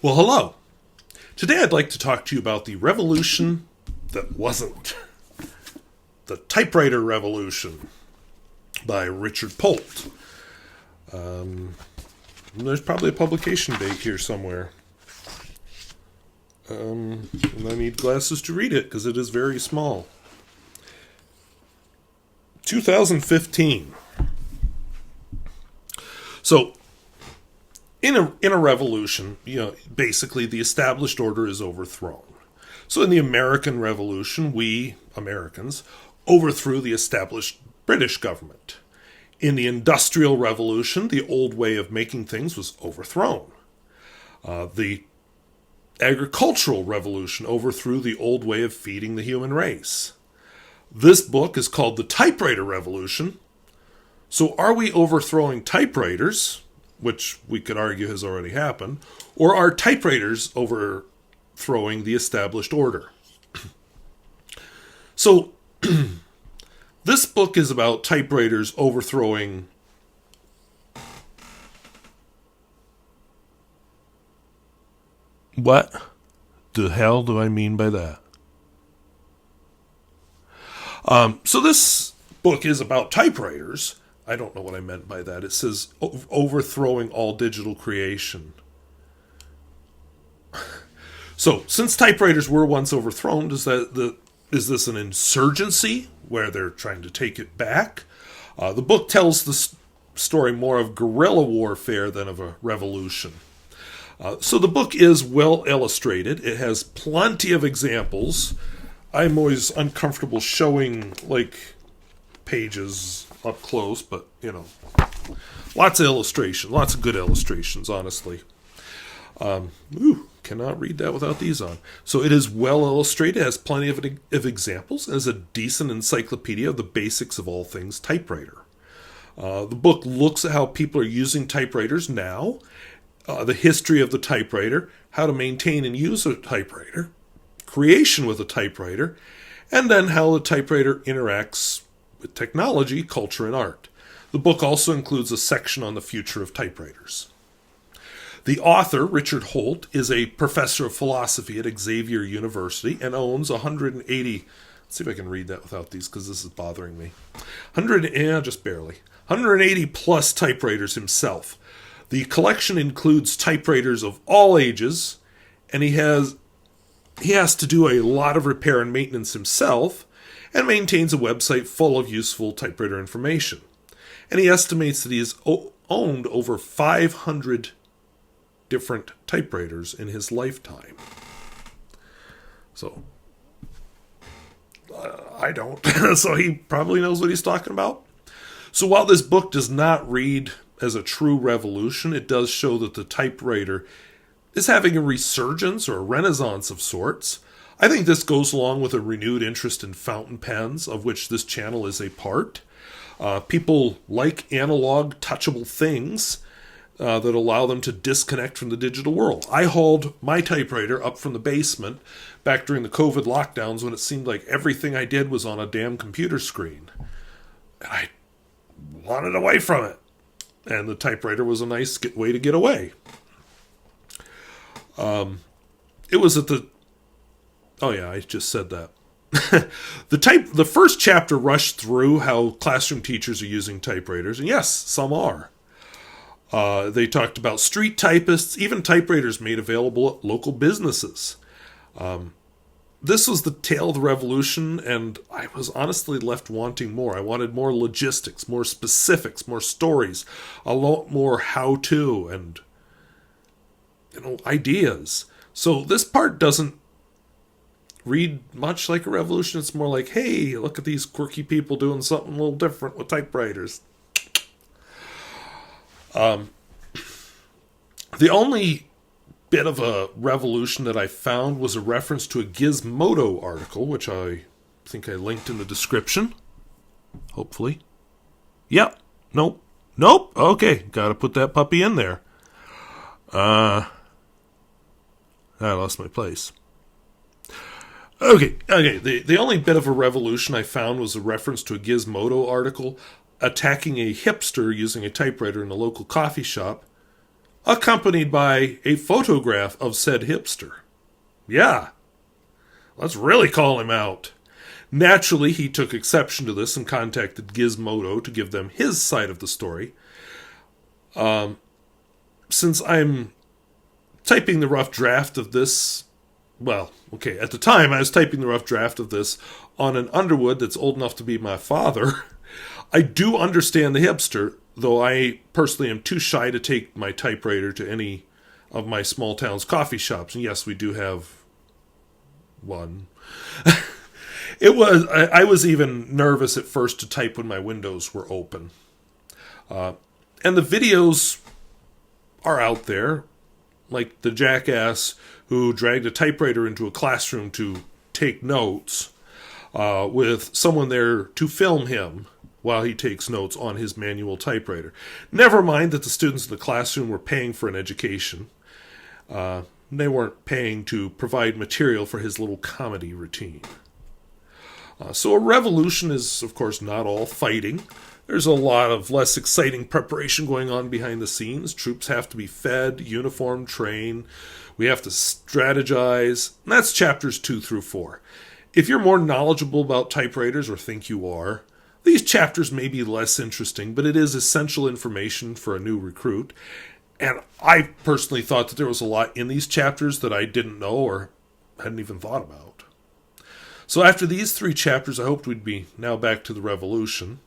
Well, hello. Today I'd like to talk to you about the revolution that wasn't. The Typewriter Revolution by Richard Polt. There's probably a publication date here somewhere. And I need glasses to read it because it is very small. 2015. So, in a revolution, basically the established order is overthrown. So in the American Revolution, we, Americans, overthrew the established British government. In the Industrial Revolution, the old way of making things was overthrown. The Agricultural Revolution overthrew the old way of feeding the human race. This book is called The Typewriter Revolution. So are we overthrowing typewriters, which we could argue has already happened, or are typewriters overthrowing the established order? So, this book is about typewriters overthrowing what the hell do I mean by that? So this book is about typewriters. I don't know what I meant by that. It says overthrowing all digital creation. So, since typewriters were once overthrown, is this an insurgency where they're trying to take it back? The book tells the story more of guerrilla warfare than of a revolution. So the book is well illustrated. It has plenty of examples. I'm always uncomfortable showing, pages up close, but, lots of illustration, lots of good illustrations, honestly. Cannot read that without these on. So it is well illustrated, has plenty of examples, and is a decent encyclopedia of the basics of all things typewriter. The book looks at how people are using typewriters now, the history of the typewriter, how to maintain and use a typewriter, creation with a typewriter, and then how the typewriter interacts with technology, culture, and art. The book also includes a section on the future of typewriters. The author, Richard Holt, is a professor of philosophy at Xavier University and owns 180... Let's see if I can read that without these, because this is bothering me. Just barely. 180 plus typewriters himself. The collection includes typewriters of all ages, and he has to do a lot of repair and maintenance himself, and maintains a website full of useful typewriter information. And he estimates that he has owned over 500 different typewriters in his lifetime. So, I don't. So he probably knows what he's talking about. So while this book does not read as a true revolution, it does show that the typewriter is having a resurgence or a renaissance of sorts. I think this goes along with a renewed interest in fountain pens, of which this channel is a part. People like analog, touchable things that allow them to disconnect from the digital world. I hauled my typewriter up from the basement back during the COVID lockdowns when it seemed like everything I did was on a damn computer screen. And I wanted away from it. And the typewriter was a nice way to get away. It was at the... Oh yeah, I just said that. The first chapter rushed through how classroom teachers are using typewriters, and yes, some are. They talked about street typists, even typewriters made available at local businesses. This was the tale of the revolution, and I was honestly left wanting more. I wanted more logistics, more specifics, more stories, a lot more how-to, and ideas. So this part doesn't read much like a revolution. It's more like, hey, look at these quirky people doing something a little different with typewriters. The only bit of a revolution that I found was a reference to a Gizmodo article, which I think I linked in the description. Hopefully. Yep. Nope. Okay, gotta put that puppy in there. I lost my place. Okay. The only bit of a revolution I found was a reference to a Gizmodo article attacking a hipster using a typewriter in a local coffee shop accompanied by a photograph of said hipster. Yeah, let's really call him out. Naturally, he took exception to this and contacted Gizmodo to give them his side of the story. Since I'm typing the rough draft of this, well, okay, at the time I was typing the rough draft of this on an Underwood that's old enough to be my father, I do understand the hipster, though I personally am too shy to take my typewriter to any of my small town's coffee shops. And yes, we do have one. I was even nervous at first to type when my windows were open. And the videos are out there, like the jackass who dragged a typewriter into a classroom to take notes, with someone there to film him while he takes notes on his manual typewriter. Never mind that the students in the classroom were paying for an education. They weren't paying to provide material for his little comedy routine. So a revolution is, of course, not all fighting. There's a lot of less exciting preparation going on behind the scenes. Troops have to be fed, uniformed, trained. We have to strategize. And that's chapters 2 through 4. If you're more knowledgeable about typewriters, or think you are, these chapters may be less interesting, but it is essential information for a new recruit. And I personally thought that there was a lot in these chapters that I didn't know or hadn't even thought about. So after these 3 chapters, I hoped we'd be now back to the revolution.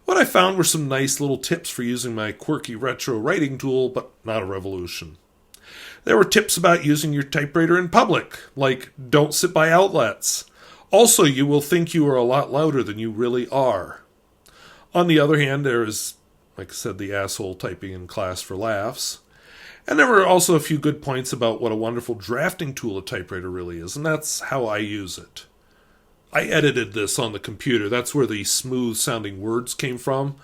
What I found were some nice little tips for using my quirky retro writing tool, but not a revolution. There were tips about using your typewriter in public, like don't sit by outlets. Also, you will think you are a lot louder than you really are. On the other hand, there is, like I said, the asshole typing in class for laughs. And there were also a few good points about what a wonderful drafting tool a typewriter really is, and that's how I use it. I edited this on the computer. That's where the smooth-sounding words came from.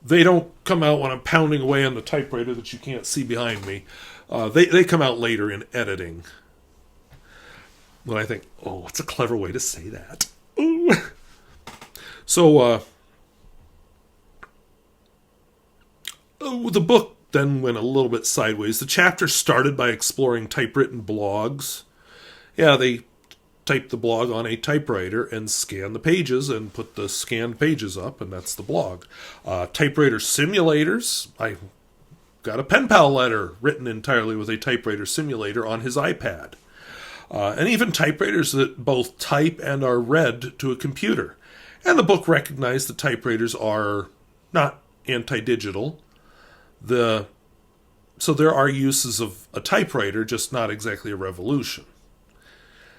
They don't come out when I'm pounding away on the typewriter that you can't see behind me. They come out later in editing. When I think, oh, what's a clever way to say that? Ooh. So, the book then went a little bit sideways. The chapter started by exploring typewritten blogs. Yeah, they type the blog on a typewriter and scan the pages and put the scanned pages up, and that's the blog. Typewriter simulators. I got a pen pal letter written entirely with a typewriter simulator on his iPad. And even typewriters that both type and are read to a computer. And the book recognized that typewriters are not anti-digital. So there are uses of a typewriter, just not exactly a revolution.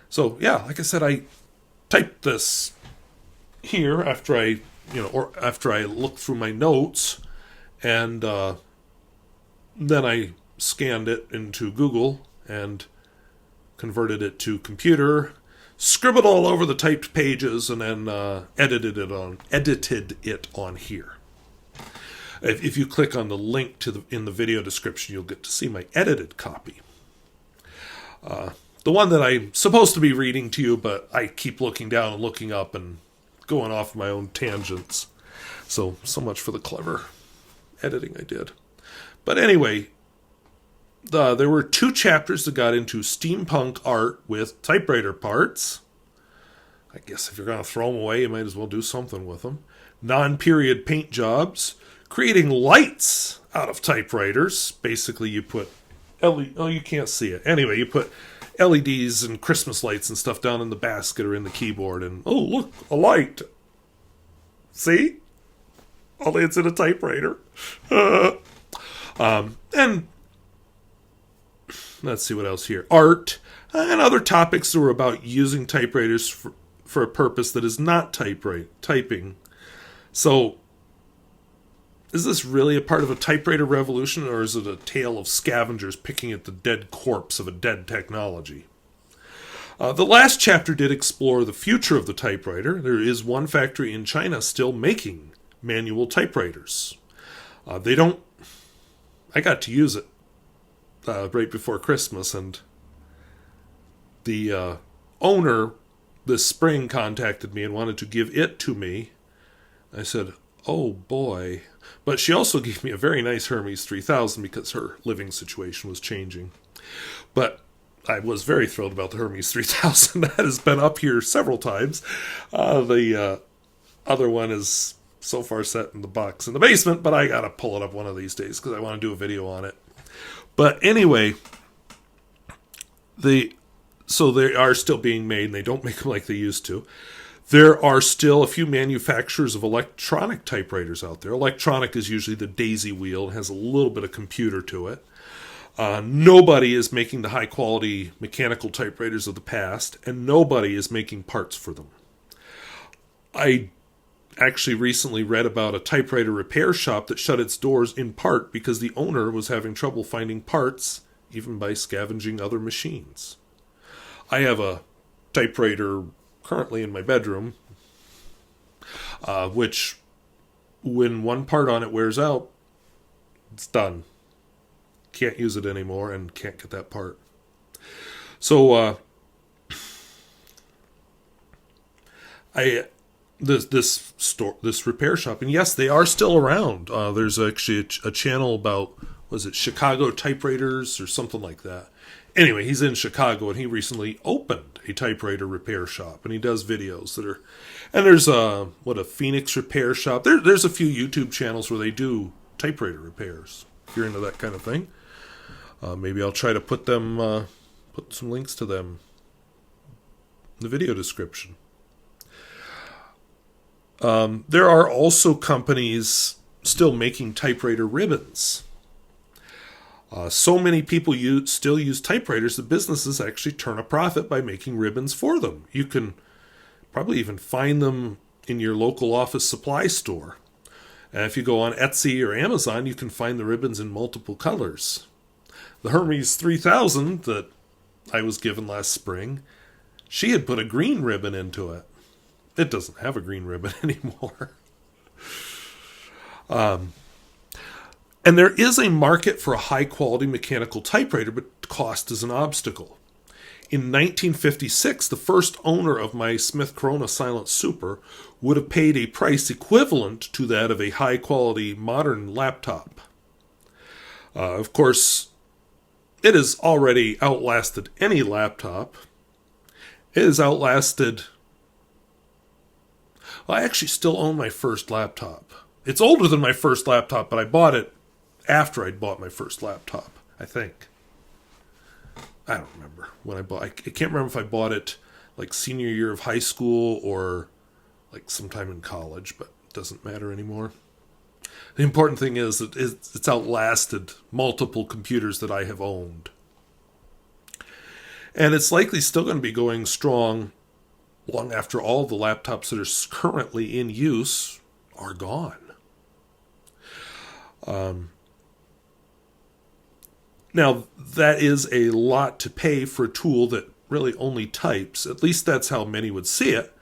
So, yeah, like I said, I typed this here after I looked through my notes, and then I scanned it into Google and converted it to computer, scribbled all over the typed pages, and then edited it on here. If you click on the link in the video description, you'll get to see my edited copy. The one that I'm supposed to be reading to you, but I keep looking down and looking up and going off my own tangents. So much for the clever editing I did. But anyway, there were 2 chapters that got into steampunk art with typewriter parts. I guess if you're going to throw them away, you might as well do something with them. Non-period paint jobs. Creating lights out of typewriters. Basically, you put you can't see it. Anyway, you put LEDs and Christmas lights and stuff down in the basket or in the keyboard, and oh, look, a light. See? Only it's in a typewriter. And let's see what else here. Art and other topics that were about using typewriters for a purpose that is not typing. So, is this really a part of a typewriter revolution, or is it a tale of scavengers picking at the dead corpse of a dead technology? The last chapter did explore the future of the typewriter. There is one factory in China still making manual typewriters. I got to use it right before Christmas, and the owner this spring contacted me and wanted to give it to me. I said, Oh boy. But she also gave me a very nice Hermes 3000 because her living situation was changing. But I was very thrilled about the Hermes 3000. That has been up here several times. The other one is so far set in the box in the basement, but I gotta pull it up one of these days because I want to do a video on it. But anyway, so they are still being made, and they don't make them like they used to. There are still a few manufacturers of electronic typewriters out there. Electronic is usually the daisy wheel. It has a little bit of computer to it. Nobody is making the high-quality mechanical typewriters of the past, and nobody is making parts for them. I actually recently read about a typewriter repair shop that shut its doors in part because the owner was having trouble finding parts, even by scavenging other machines. I have a typewriter currently in my bedroom, which, when one part on it wears out, it's done. Can't use it anymore and can't get that part. So, this repair shop, and yes, they are still around. There's actually a channel about, was it Chicago Typewriters or something like that. Anyway, he's in Chicago, and he recently opened a typewriter repair shop, and he does videos that are, and there's a Phoenix repair shop. There's a few YouTube channels where they do typewriter repairs. If you're into that kind of thing, maybe I'll try to put some links to them in the video description. There are also companies still making typewriter ribbons. So many people still use typewriters that businesses actually turn a profit by making ribbons for them. You can probably even find them in your local office supply store. And if you go on Etsy or Amazon, you can find the ribbons in multiple colors. The Hermes 3000 that I was given last spring, she had put a green ribbon into it. It doesn't have a green ribbon anymore. And there is a market for a high-quality mechanical typewriter, but cost is an obstacle. In 1956, the first owner of my Smith Corona Silent Super would have paid a price equivalent to that of a high-quality modern laptop. Of course, it has already outlasted any laptop. It has outlasted... Well, I actually still own my first laptop. It's older than my first laptop, but I bought it after I'd bought my first laptop, I think. I don't remember when I bought. I can't remember if I bought it like senior year of high school or like sometime in college, but it doesn't matter anymore. The important thing is that it's outlasted multiple computers that I have owned. And it's likely still going to be going strong long after all the laptops that are currently in use are gone. Now, that is a lot to pay for a tool that really only types. At least that's how many would see it.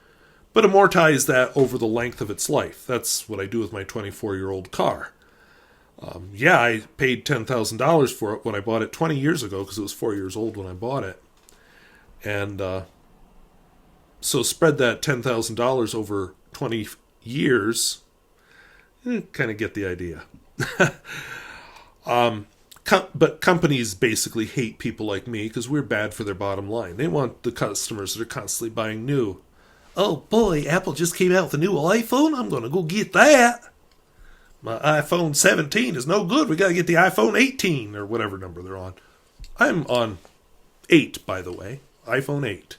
But amortize that over the length of its life. That's what I do with my 24-year-old car. I paid $10,000 for it when I bought it 20 years ago because it was 4 years old when I bought it. And so spread that $10,000 over 20 years. Kind of get the idea. But companies basically hate people like me because we're bad for their bottom line. They want the customers that are constantly buying new. Oh boy, Apple just came out with a new iPhone. I'm going to go get that. My iPhone 17 is no good. We got to get the iPhone 18 or whatever number they're on. I'm on 8, by the way. iPhone 8.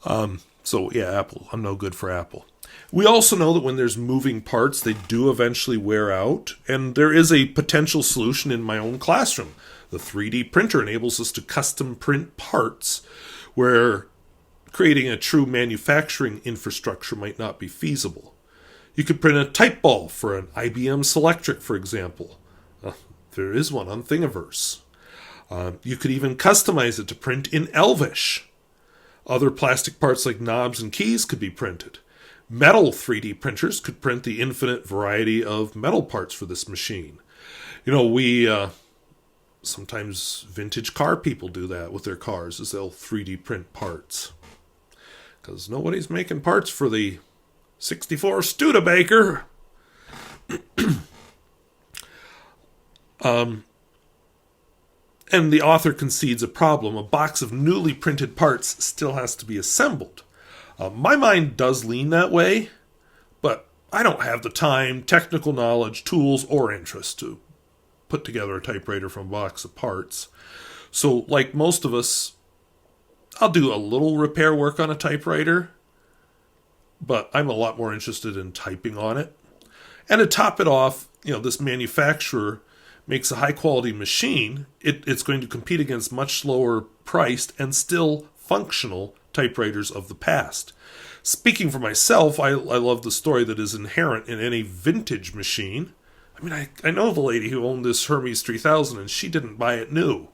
Apple. I'm no good for Apple. We also know that when there's moving parts, they do eventually wear out, and there is a potential solution in my own classroom. The 3D printer enables us to custom print parts where creating a true manufacturing infrastructure might not be feasible. You could print a type ball for an IBM Selectric, for example. There is one on Thingiverse. You could even customize it to print in Elvish. Other plastic parts like knobs and keys could be printed. Metal 3D printers could print the infinite variety of metal parts for this machine. Sometimes vintage car people do that with their cars, is they'll 3D print parts. Because nobody's making parts for the 64 Studebaker. And the author concedes a problem. A box of newly printed parts still has to be assembled. My mind does lean that way, but I don't have the time, technical knowledge, tools, or interest to put together a typewriter from a box of parts. So, like most of us, I'll do a little repair work on a typewriter, but I'm a lot more interested in typing on it. And to top it off, this manufacturer makes a high-quality machine. It's going to compete against much lower priced and still functional typewriters of the past. Speaking for myself, I love the story that is inherent in any vintage machine. I mean, I know the lady who owned this Hermes 3000, and she didn't buy it new.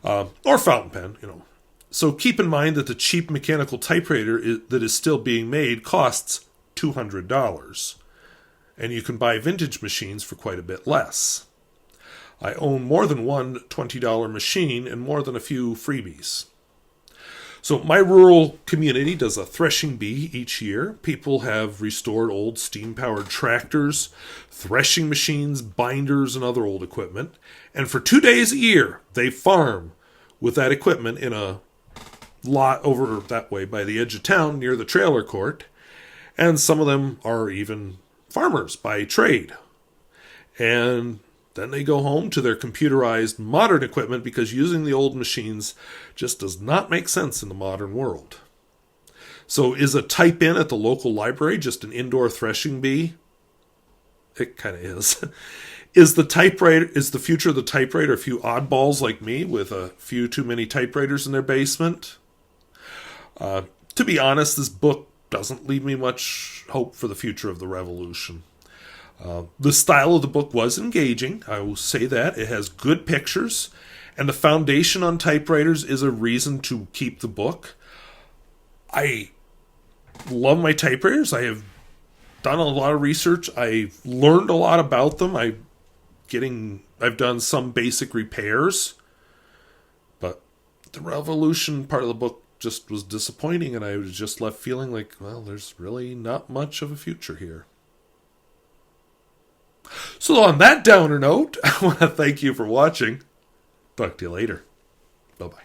Or fountain pen, So keep in mind that the cheap mechanical typewriter that is still being made costs $200. And you can buy vintage machines for quite a bit less. I own more than one $20 machine and more than a few freebies. So my rural community does a threshing bee each year. People have restored old steam-powered tractors, threshing machines, binders, and other old equipment. And for 2 days a year, they farm with that equipment in a lot over that way by the edge of town near the trailer court. And some of them are even farmers by trade. And then they go home to their computerized modern equipment because using the old machines just does not make sense in the modern world. So is a type-in at the local library just an indoor threshing bee? It kind of is. Is the future of the typewriter a few oddballs like me with a few too many typewriters in their basement? To be honest, this book doesn't leave me much hope for the future of the revolution. The style of the book was engaging, I will say that. It has good pictures, and the foundation on typewriters is a reason to keep the book. I love my typewriters. I have done a lot of research. I've learned a lot about them. I've done some basic repairs, but the revolution part of the book just was disappointing, and I was just left feeling like, well, there's really not much of a future here. So on that downer note, I want to thank you for watching. Talk to you later. Bye-bye.